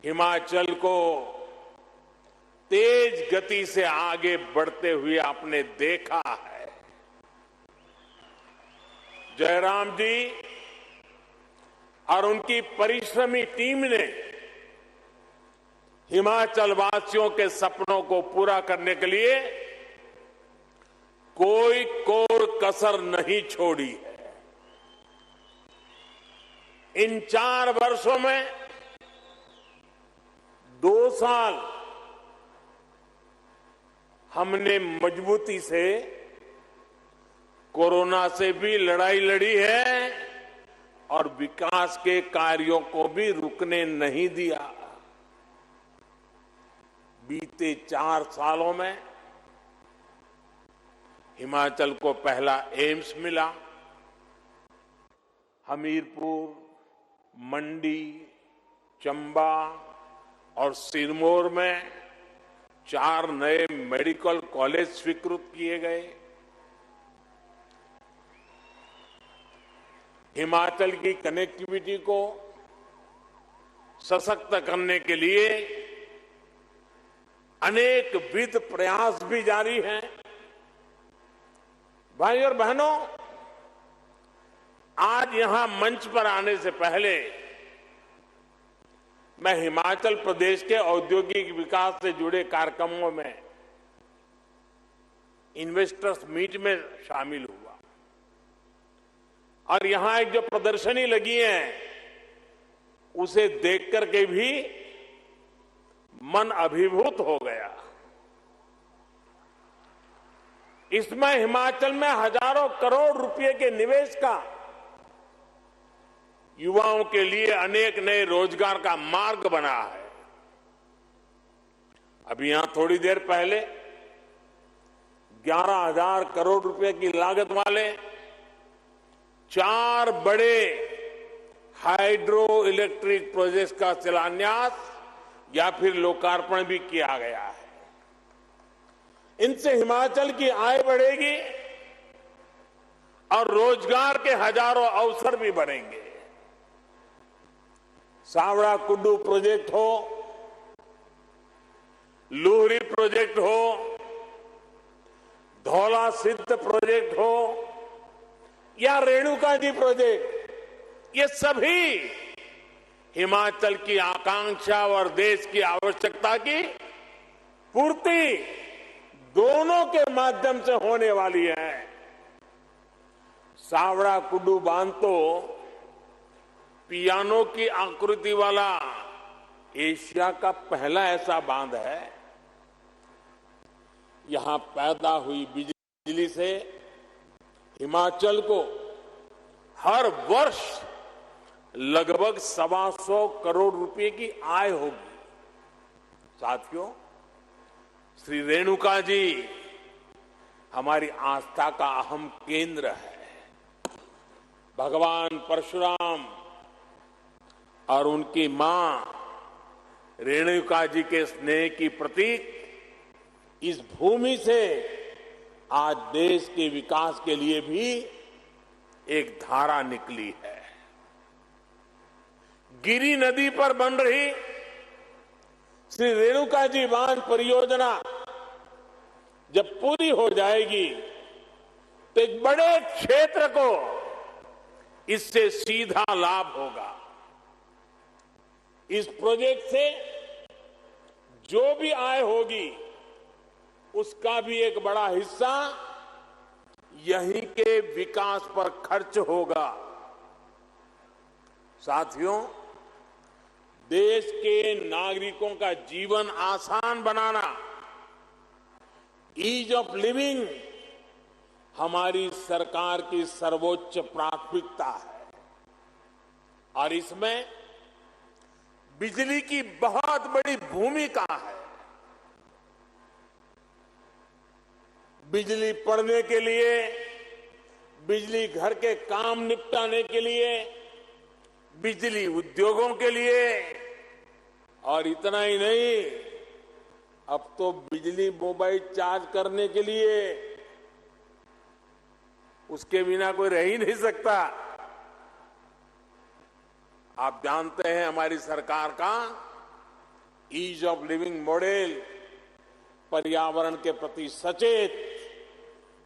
हिमाचल को तेज गति से आगे बढ़ते हुए आपने देखा है। जयराम जी और उनकी परिश्रमी टीम ने हिमाचल वासियों के सपनों को पूरा करने के लिए कोई कोर कसर नहीं छोड़ी है। इन 4 वर्षों में 2 साल हमने मजबूती से कोरोना से भी लड़ाई लड़ी है और विकास के कार्यों को भी रुकने नहीं दिया। बीते 4 सालों में हिमाचल को पहला एम्स मिला। हमीरपुर, मंडी, चंबा और सिरमौर में 4 नए मेडिकल कॉलेज स्वीकृत किए गए। हिमाचल की कनेक्टिविटी को सशक्त करने के लिए अनेक विध प्रयास भी जारी हैं। भाई और बहनों, आज यहां मंच पर आने से पहले मैं हिमाचल प्रदेश के औद्योगिक विकास से जुड़े कार्यक्रमों में इन्वेस्टर्स मीट में शामिल हुआ और यहां एक जो प्रदर्शनी लगी है उसे देख करके भी मन अभिभूत हो गया। इसमें हिमाचल में हजारों करोड़ रुपए के निवेश का, युवाओं के लिए अनेक नए रोजगार का मार्ग बना है। अभी यहां थोड़ी देर पहले 11,000 करोड़ रुपए की लागत वाले 4 बड़े हाइड्रो इलेक्ट्रिक प्रोजेक्ट का शिलान्यास या फिर लोकार्पण भी किया गया है। इनसे हिमाचल की आय बढ़ेगी और रोजगार के हजारों अवसर भी बढ़ेंगे। सावड़ा कुड्डू प्रोजेक्ट हो, लूहरी प्रोजेक्ट हो, धौला सिद्ध प्रोजेक्ट हो या रेणुका जी प्रोजेक्ट, ये सभी हिमाचल की आकांक्षा और देश की आवश्यकता की पूर्ति दोनों के माध्यम से होने वाली है। सावड़ा कुड्डू बांध तो पियानो की आकृति वाला एशिया का पहला ऐसा बांध है। यहां पैदा हुई बिजली से हिमाचल को हर वर्ष लगभग 125 करोड़ रुपए की आय होगी। साथियों, श्री रेणुका जी हमारी आस्था का अहम केंद्र है। भगवान परशुराम और उनकी मां रेणुका जी के स्नेह की प्रतीक इस भूमि से आज देश के विकास के लिए भी एक धारा निकली है। गिरी नदी पर बन रही श्री रेणुका जी बांध परियोजना जब पूरी हो जाएगी तो एक बड़े क्षेत्र को इससे सीधा लाभ होगा। इस प्रोजेक्ट से जो भी आय होगी उसका भी एक बड़ा हिस्सा यहीं के विकास पर खर्च होगा। साथियों, देश के नागरिकों का जीवन आसान बनाना, ईज ऑफ लिविंग हमारी सरकार की सर्वोच्च प्राथमिकता है और इसमें बिजली की बहुत बड़ी भूमिका है। बिजली पढ़ने के लिए, बिजली घर के काम निपटाने के लिए, बिजली उद्योगों के लिए और इतना ही नहीं, अब तो बिजली मोबाइल चार्ज करने के लिए, उसके बिना कोई रह ही नहीं सकता। आप जानते हैं हमारी सरकार का ईज ऑफ लिविंग मॉडल पर्यावरण के प्रति सचेत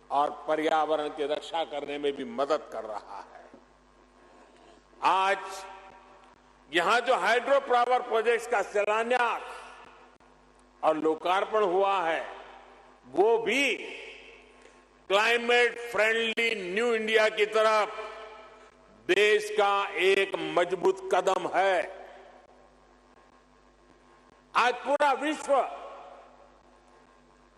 और पर्यावरण की रक्षा करने में भी मदद कर रहा है। आज यहां जो हाइड्रो पावर प्रोजेक्ट्स का शिलान्यास और लोकार्पण हुआ है, वो भी क्लाइमेट फ्रेंडली न्यू इंडिया की तरफ देश का एक मजबूत कदम है। आज पूरा विश्व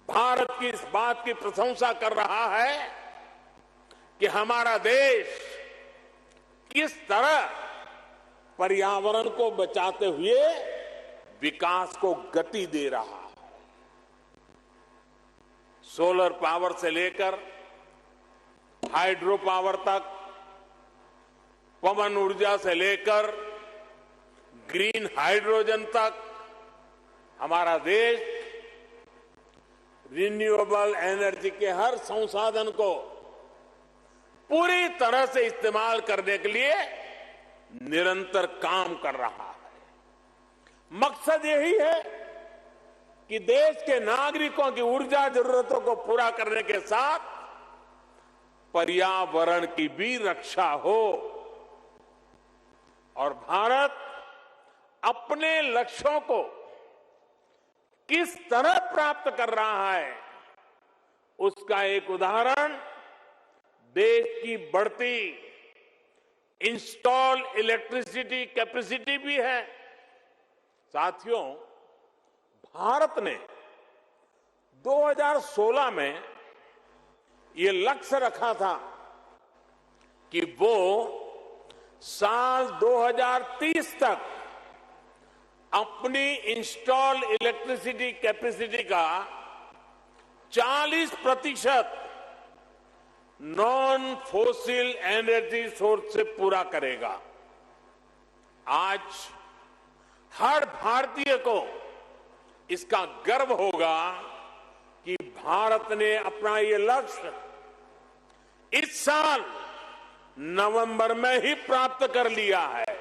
भारत की इस बात की प्रशंसा कर रहा है कि हमारा देश किस तरह पर्यावरण को बचाते हुए विकास को गति दे रहा है। सोलर पावर से लेकर हाइड्रो पावर तक, पवन ऊर्जा से लेकर ग्रीन हाइड्रोजन तक, हमारा देश रिन्यूएबल एनर्जी के हर संसाधन को पूरी तरह से इस्तेमाल करने के लिए निरंतर काम कर रहा है। मकसद यही है कि देश के नागरिकों की ऊर्जा जरूरतों को पूरा करने के साथ पर्यावरण की भी रक्षा हो और भारत अपने लक्ष्यों को किस तरह प्राप्त कर रहा है, उसका एक उदाहरण देश की बढ़ती इंस्टॉल इलेक्ट्रिसिटी कैपेसिटी भी है। साथियों, भारत ने 2016 में ये लक्ष्य रखा था कि वो साल 2030 तक अपनी इंस्टॉल इलेक्ट्रिसिटी कैपेसिटी का 40% नॉन फोसिल एनर्जी सोर्स से पूरा करेगा। आज हर भारतीय को इसका गर्व होगा कि भारत ने अपना ये लक्ष्य इस साल नवंबर में ही प्राप्त कर लिया है।